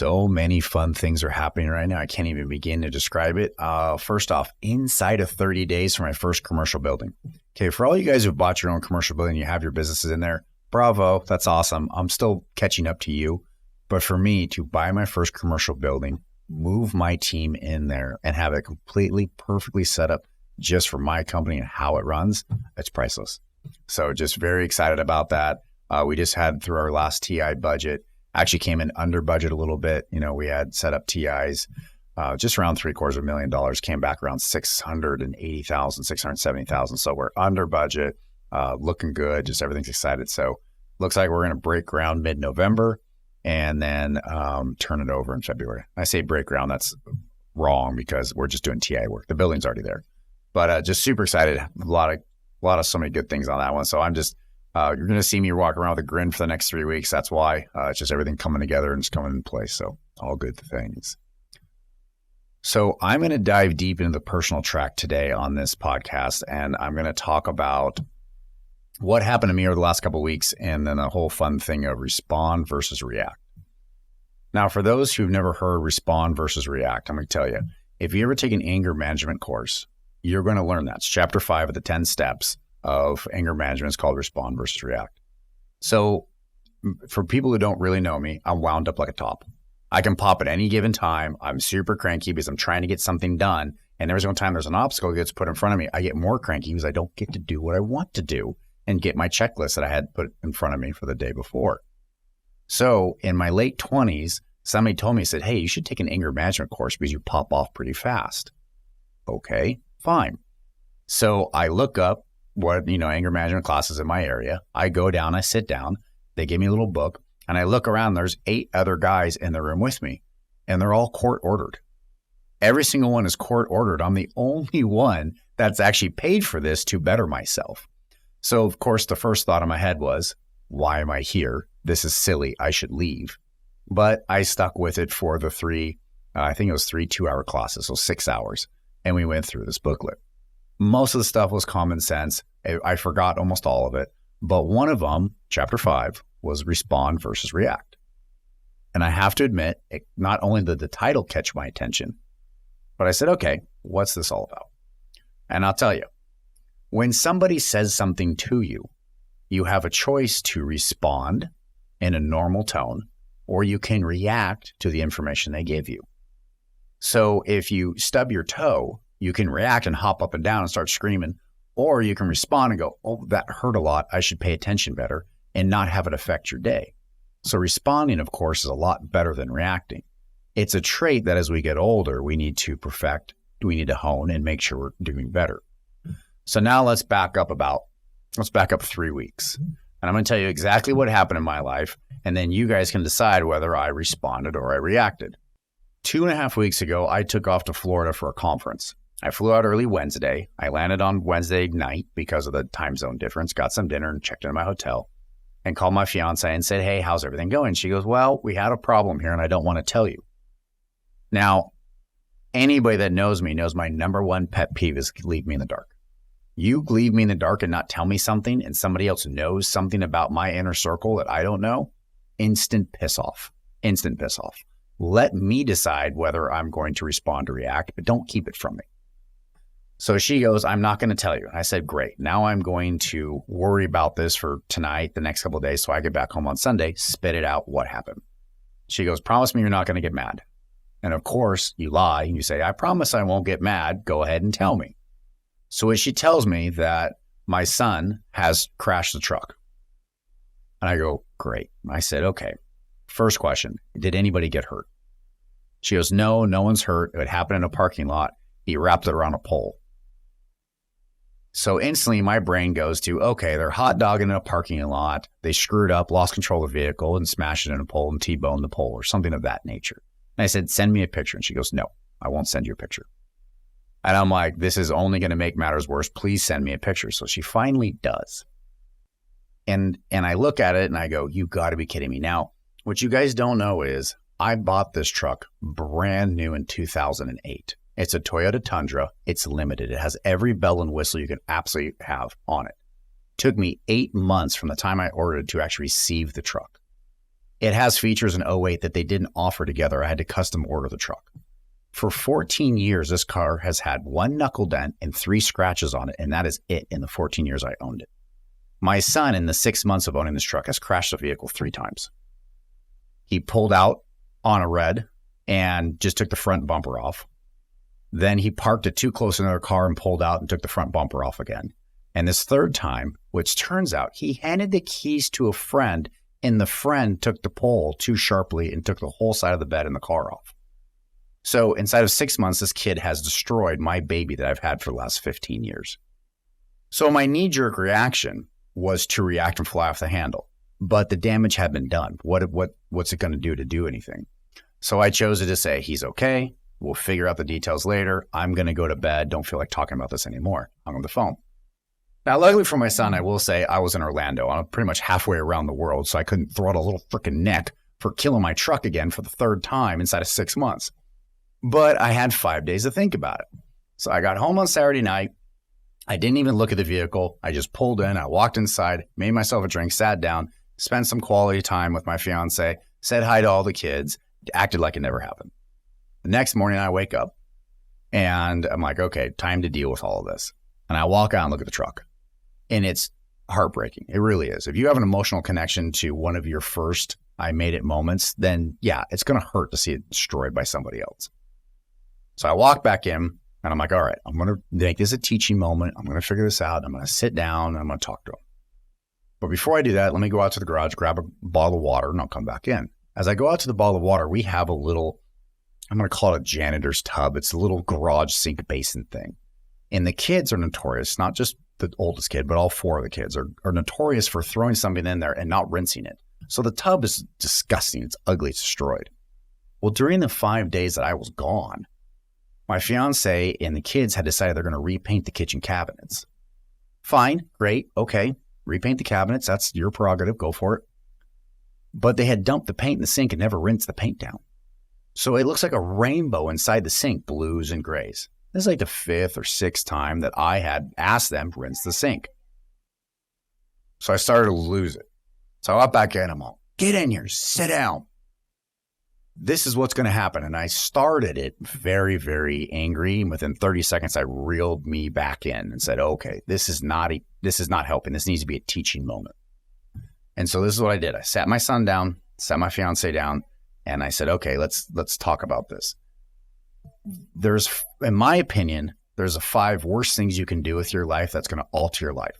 So many fun things are happening right now. I can't even begin to describe it. First off, inside of 30 days for my first commercial building. Okay, for all you guys who've bought your own commercial building, you have your businesses in there, bravo, that's awesome. I'm still catching up to you. But for me to buy my first commercial building, move my team in there and have it completely, perfectly set up just for my company and how it runs, it's priceless. So just very excited about that. We just had through our last TI budget, actually came in under budget a little bit. You know, we had set up TIs just around $750,000, came back around $680,000, $670,000. So we're under budget, looking good, just everything's excited. So looks like we're going to break ground mid-November and then turn it over in February. I say break ground, that's wrong because we're just doing TI work. The building's already there, but just super excited. A lot of so many good things on that one. So I'm just, you're going to see me walk around with a grin for the next 3 weeks. That's why it's just everything coming together and it's coming in place. So all good things. So I'm going to dive deep into the personal track today on this podcast. And I'm going to talk about what happened to me over the last couple of weeks and then the whole fun thing of respond versus react. Now, for those who've never heard respond versus react, I'm going to tell you, if you ever take an anger management course, you're going to learn that. It's chapter 5 of the 10 steps of anger management. Is called respond versus react. So for people who don't really know me, I'm wound up like a top. I can pop at any given time. I'm super cranky because I'm trying to get something done. And every single time there's an obstacle that gets put in front of me, I get more cranky because I don't get to do what I want to do and get my checklist that I had put in front of me for the day before. So in my late 20s, somebody told me, said, hey, you should take an anger management course because you pop off pretty fast. Okay, fine. So I look up what, anger management classes in my area. I go down, I sit down, they give me a little book and I look around, there's 8 other guys in the room with me and they're all court ordered. Every single one is court ordered. I'm the only one that's actually paid for this to better myself. So of course, the first thought in my head was, why am I here? This is silly. I should leave. But I stuck with it for the 3 2-hour classes, so 6 hours. And we went through this booklet. Most of the stuff was common sense. I forgot almost all of it. But one of them, chapter 5, was respond versus react. And I have to admit, not only did the title catch my attention, but I said, okay, what's this all about? And I'll tell you, when somebody says something to you, you have a choice to respond in a normal tone, or you can react to the information they give you. So if you stub your toe, you can react and hop up and down and start screaming, or you can respond and go, oh, that hurt a lot. I should pay attention better and not have it affect your day. So responding, of course, is a lot better than reacting. It's a trait that as we get older, we need to perfect, we need to hone and make sure we're doing better. So now let's back up 3 weeks. And I'm going to tell you exactly what happened in my life. And then you guys can decide whether I responded or I reacted. 2.5 weeks ago, I took off to Florida for a conference. I flew out early Wednesday. I landed on Wednesday night because of the time zone difference, got some dinner and checked into my hotel and called my fiance and said, hey, how's everything going? She goes, well, we had a problem here and I don't want to tell you. Now, anybody that knows me knows my number one pet peeve is leave me in the dark. You leave me in the dark and not tell me something and somebody else knows something about my inner circle that I don't know, instant piss off. Let me decide whether I'm going to respond or react, but don't keep it from me. So she goes, I'm not going to tell you. I said, great. Now I'm going to worry about this for tonight, the next couple of days. So I get back home on Sunday, spit it out. What happened? She goes, promise me you're not going to get mad. And of course you lie and you say, I promise I won't get mad. Go ahead and tell me. So as she tells me that my son has crashed the truck. And I go, great. I said, okay. First question, did anybody get hurt? She goes, no one's hurt. It happened in a parking lot. He wrapped it around a pole. So instantly my brain goes to, okay, they're hot dogging in a parking lot. They screwed up, lost control of the vehicle and smashed it in a pole and T-boned the pole or something of that nature. And I said, send me a picture. And she goes, no, I won't send you a picture. And I'm like, this is only going to make matters worse. Please send me a picture. So she finally does. And I look at it and I go, you got to be kidding me. Now, what you guys don't know is I bought this truck brand new in 2008. It's a Toyota Tundra. It's limited. It has every bell and whistle you can absolutely have on it. Took me 8 months from the time I ordered to actually receive the truck. It has features in '08 that they didn't offer together. I had to custom order the truck. For 14 years, this car has had one knuckle dent and 3 scratches on it, and that is it in the 14 years I owned it. My son, in the 6 months of owning this truck, has crashed the vehicle 3 times. He pulled out on a red and just took the front bumper off. Then he parked it too close to another car and pulled out and took the front bumper off again. And this third time, which turns out he handed the keys to a friend, and the friend took the pole too sharply and took the whole side of the bed and the car off. So inside of 6 months, this kid has destroyed my baby that I've had for the last 15 years. So my knee-jerk reaction was to react and fly off the handle. But the damage had been done. What's it going to do anything? So I chose to just say, he's okay. We'll figure out the details later. I'm going to go to bed. Don't feel like talking about this anymore. I'm on the phone. Now, luckily for my son, I will say I was in Orlando. I'm pretty much halfway around the world, so I couldn't throw out a little freaking neck for killing my truck again for the 3rd time inside of 6 months. But I had 5 days to think about it. So I got home on Saturday night. I didn't even look at the vehicle. I just pulled in. I walked inside, made myself a drink, sat down, spent some quality time with my fiance, said hi to all the kids, acted like it never happened. The next morning I wake up and I'm like, okay, time to deal with all of this. And I walk out and look at the truck. And it's heartbreaking. It really is. If you have an emotional connection to one of your first I made it moments, then yeah, it's going to hurt to see it destroyed by somebody else. So I walk back in and I'm like, all right, I'm going to make this a teaching moment. I'm going to figure this out. I'm going to sit down and I'm going to talk to him. But before I do that, let me go out to the garage, grab a bottle of water, and I'll come back in. As I go out to the bottle of water, we have a little, I'm going to call it a janitor's tub. It's a little garage sink basin thing. And the kids are notorious, not just the oldest kid, but all 4 of the kids are notorious for throwing something in there and not rinsing it. So the tub is disgusting. It's ugly. It's destroyed. Well, during the 5 days that I was gone, my fiance and the kids had decided they're going to repaint the kitchen cabinets. Fine, great, okay. Repaint the cabinets. That's your prerogative. Go for it. But they had dumped the paint in the sink and never rinsed the paint down. So it looks like a rainbow inside the sink, blues and grays. This is like the 5th or 6th time that I had asked them to rinse the sink. So I started to lose it. So I got back in. I'm all, get in here, sit down. This is what's going to happen. And I started it very, very angry. And within 30 seconds, I reeled me back in and said, okay, this is not helping. This needs to be a teaching moment. And so this is what I did. I sat my son down, sat my fiance down, and I said, okay, let's talk about this. There's, in my opinion, there's 5 worst things you can do with your life that's going to alter your life.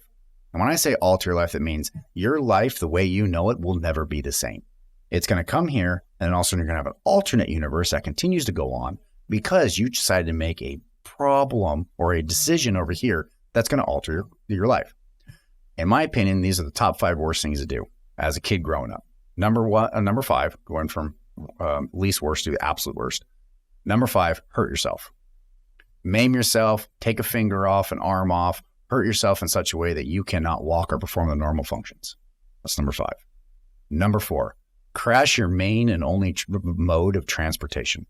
And when I say alter your life, it means your life, the way you know it, will never be the same. It's going to come here, and then also you're going to have an alternate universe that continues to go on because you decided to make a problem or a decision over here that's going to alter your life. In my opinion, these are the top 5 worst things to do as a kid growing up. Number 5, going from least worst to the absolute worst. Number 5, hurt yourself. Maim yourself, take a finger off, an arm off, hurt yourself in such a way that you cannot walk or perform the normal functions. That's number 5. Number 4, crash your main and only mode of transportation.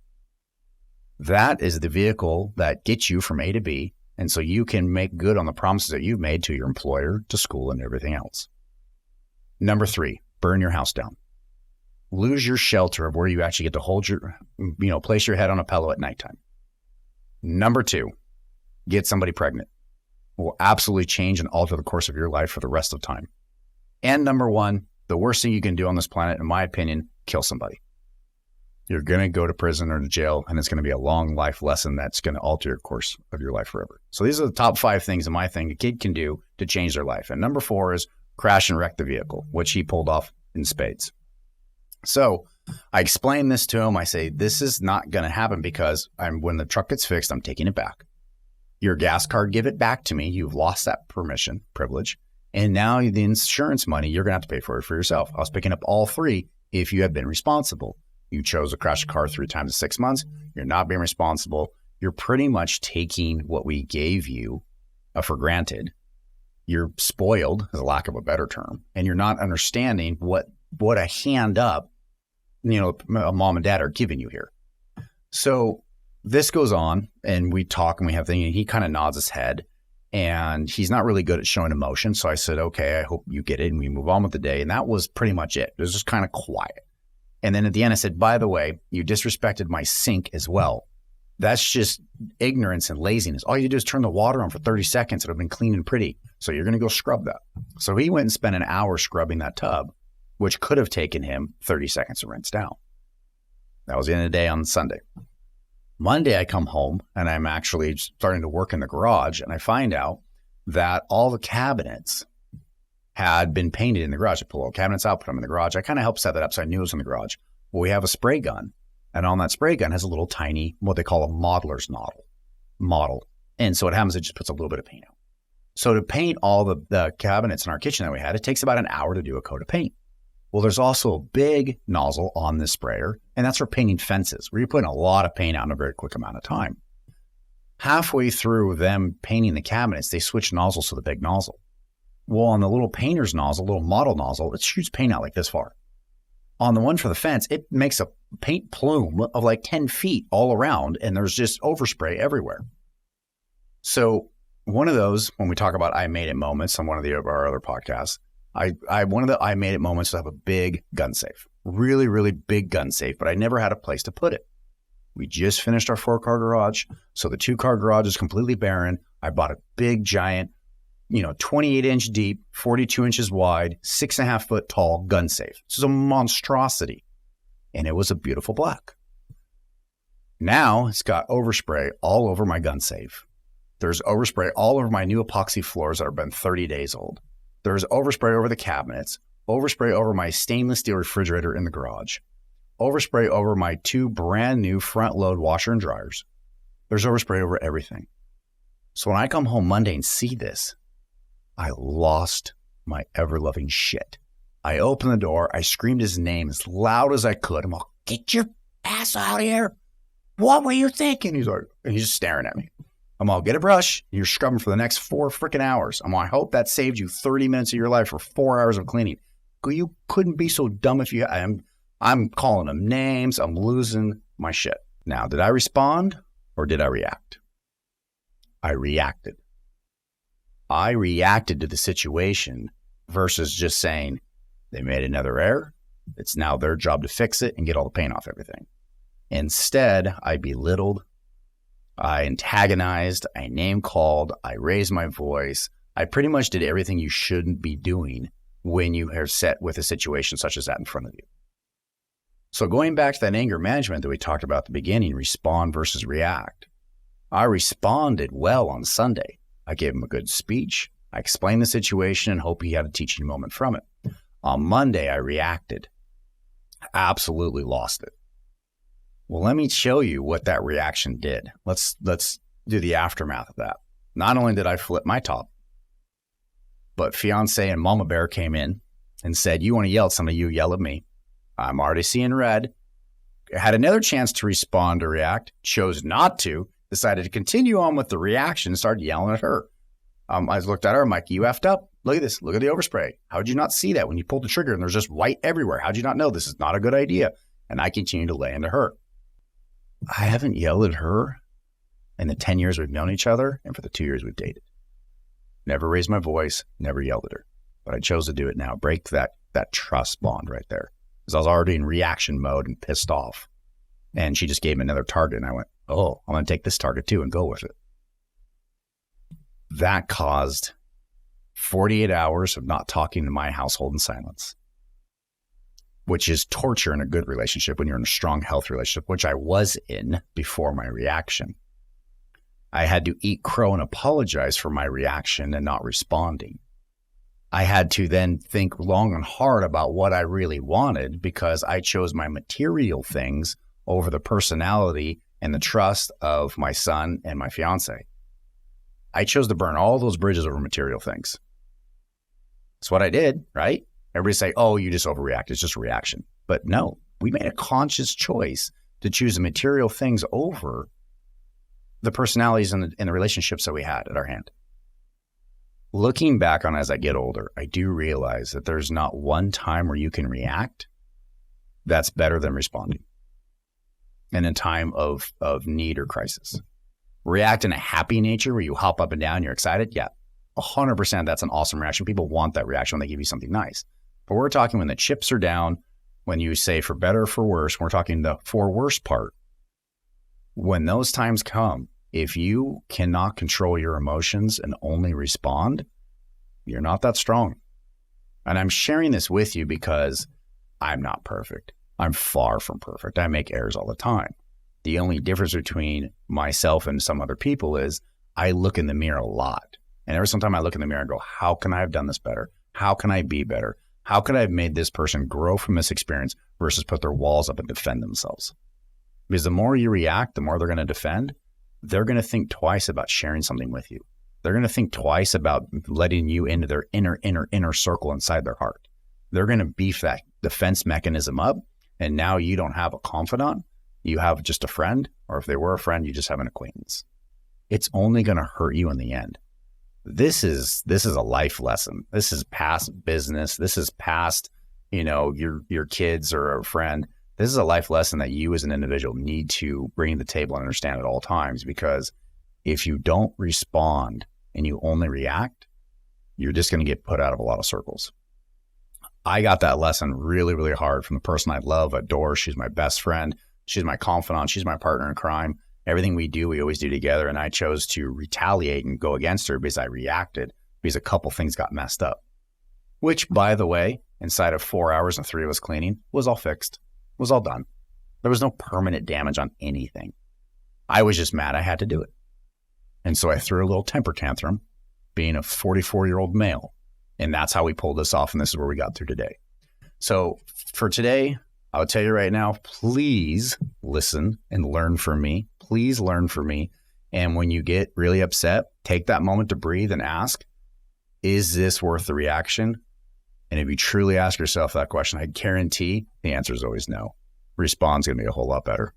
That is the vehicle that gets you from A to B, and so you can make good on the promises that you've made to your employer, to school, and everything else. Number 3, burn your house down. Lose your shelter of where you actually get to hold place your head on a pillow at nighttime. Number 2, get somebody pregnant. It will absolutely change and alter the course of your life for the rest of time. And number 1, the worst thing you can do on this planet, in my opinion, kill somebody. You're going to go to prison or to jail, and it's going to be a long life lesson that's going to alter your course of your life forever. So these are the top 5 things in my thing a kid can do to change their life. And number 4 is crash and wreck the vehicle, which he pulled off in spades. So I explain this to him. I say, this is not going to happen because when the truck gets fixed, I'm taking it back. Your gas card, give it back to me. You've lost that privilege. And now the insurance money, you're going to have to pay for it for yourself. I was picking up all 3 if you had been responsible. You chose to crash a car 3 times in 6 months. You're not being responsible. You're pretty much taking what we gave you for granted. You're spoiled, as a lack of a better term, and you're not understanding what a hand up, a mom and dad are giving you here. So this goes on, and we talk, and we have things, and he kind of nods his head, and he's not really good at showing emotion. So I said, okay, I hope you get it, and we move on with the day. And that was pretty much it. It was just kind of quiet. And then at the end, I said, by the way, you disrespected my sink as well. That's just ignorance and laziness. All you do is turn the water on for 30 seconds. It'll have been clean and pretty. So you're going to go scrub that. So he went and spent an hour scrubbing that tub, which could have taken him 30 seconds to rinse down. That was the end of the day on Sunday. Monday, I come home and I'm actually starting to work in the garage, and I find out that all the cabinets had been painted in the garage. I pull all the cabinets out, put them in the garage. I kind of helped set that up, so I knew it was in the garage. Well, we have a spray gun, and on that spray gun has a little tiny, what they call a modeler's model. And so what happens, it just puts a little bit of paint out. So to paint all the cabinets in our kitchen that we had, it takes about an hour to do a coat of paint. Well, there's also a big nozzle on this sprayer, and that's for painting fences, where you're putting a lot of paint out in a very quick amount of time. Halfway through them painting the cabinets, they switch nozzles to the big nozzle. Well, on the little painter's nozzle, little model nozzle, it shoots paint out like this far. On the one for the fence, it makes a paint plume of like 10 feet all around, and there's just overspray everywhere. So one of those, when we talk about I made it moments on one of our other podcasts, one of the I made it moments to have a big gun safe, really, really big gun safe, but I never had a place to put it. We just finished our 4-car garage. So the 2-car garage is completely barren. I bought a big, giant, 28-inch deep, 42 inches wide, 6.5 foot tall gun safe. This is a monstrosity. And it was a beautiful black. Now it's got overspray all over my gun safe. There's overspray all over my new epoxy floors that have been 30 days old. There's overspray over the cabinets, overspray over my stainless steel refrigerator in the garage, overspray over my 2 brand new front load washer and dryers. There's overspray over everything. So when I come home Monday and see this, I lost my ever-loving shit. I opened the door. I screamed his name as loud as I could. I'm all, get your ass out of here. What were you thinking? He's just staring at me. I'm all, get a brush. You're scrubbing for the next 4 freaking hours. I'm all, I hope that saved you 30 minutes of your life for 4 hours of cleaning. You couldn't be so dumb if you... I'm calling them names. I'm losing my shit. Now, did I respond or did I react? I reacted. I reacted to the situation versus just saying they made another error. It's now their job to fix it and get all the paint off everything. Instead, I belittled, I antagonized, I name called, I raised my voice. I pretty much did everything you shouldn't be doing when you are set with a situation such as that in front of you. So going back to that anger management that we talked about at the beginning, respond versus react. I responded well on Sunday. I gave him a good speech. I explained the situation and hope he had a teaching moment from it. On Monday, I reacted. Absolutely lost it. Well, let me show you what that reaction did. Let's do the aftermath of that. Not only did I flip my top, but fiance and mama bear came in and said, you want to yell at somebody, you yell at me. I'm already seeing red. I had another chance to respond or react, chose not to, decided to continue on with the reaction and started yelling at her. I looked at her, I'm like, you effed up. Look at this. Look at the overspray. How did you not see that when you pulled the trigger and there's just white everywhere? How'd you not know this is not a good idea? And I continued to lay into her. I haven't yelled at her in the 10 years we've known each other and for the 2 years we've dated. Never raised my voice, never yelled at her. But I chose to do it now, break that trust bond right there. Because I was already in reaction mode and pissed off. And she just gave me another target and I went, oh, I'm going to take this target too and go with it. That caused 48 hours of not talking to my household in silence, which is torture in a good relationship when you're in a strong health relationship, which I was in before my reaction. I had to eat crow and apologize for my reaction and not responding. I had to then think long and hard about what I really wanted because I chose my material things over the personality and the trust of my son and my fiance. I chose to burn all those bridges over material things. That's what I did, right? Everybody say, oh, you just overreact. It's just a reaction. But no, we made a conscious choice to choose the material things over the personalities and the relationships that we had at our hand. Looking back on as I get older, I do realize that there's not one time where you can react that's better than responding in a time of need or crisis. React in a happy nature where you hop up and down, you're excited. Yeah, 100% that's an awesome reaction. People want that reaction when they give you something nice. But we're talking when the chips are down, when you say for better or for worse, we're talking the for worse part. When those times come, if you cannot control your emotions and only respond, you're not that strong. And I'm sharing this with you because I'm not perfect. I'm far from perfect. I make errors all the time. The only difference between myself and some other people is I look in the mirror a lot. And every time I look in the mirror and go, how can I have done this better? How can I be better? How could I have made this person grow from this experience versus put their walls up and defend themselves? Because the more you react, the more they're going to defend. They're going to think twice about sharing something with you. They're going to think twice about letting you into their inner circle inside their heart. They're going to beef that defense mechanism up. And now you don't have a confidant. You have just a friend, or if they were a friend, you just have an acquaintance. It's only going to hurt you in the end. This is a life lesson. This is past business. This is past, your kids or a friend. This is a life lesson that you as an individual need to bring to the table and understand at all times, because if you don't respond and you only react, you're just going to get put out of a lot of circles. I got that lesson really, really hard from the person I love, adore. She's my best friend. She's my confidant. She's my partner in crime. Everything we do, we always do together. And I chose to retaliate and go against her because I reacted, because a couple things got messed up, which, by the way, inside of 4 hours and 3 of us cleaning, was all fixed, was all done. There was no permanent damage on anything. I was just mad I had to do it. And so I threw a little temper tantrum, being a 44-year-old male. And that's how we pulled this off. And this is where we got through today. So for today, I would tell you right now, please listen and learn from me. Please learn from me. And when you get really upset, take that moment to breathe and ask, is this worth the reaction? And if you truly ask yourself that question, I guarantee the answer is always no. Respond's going to be a whole lot better.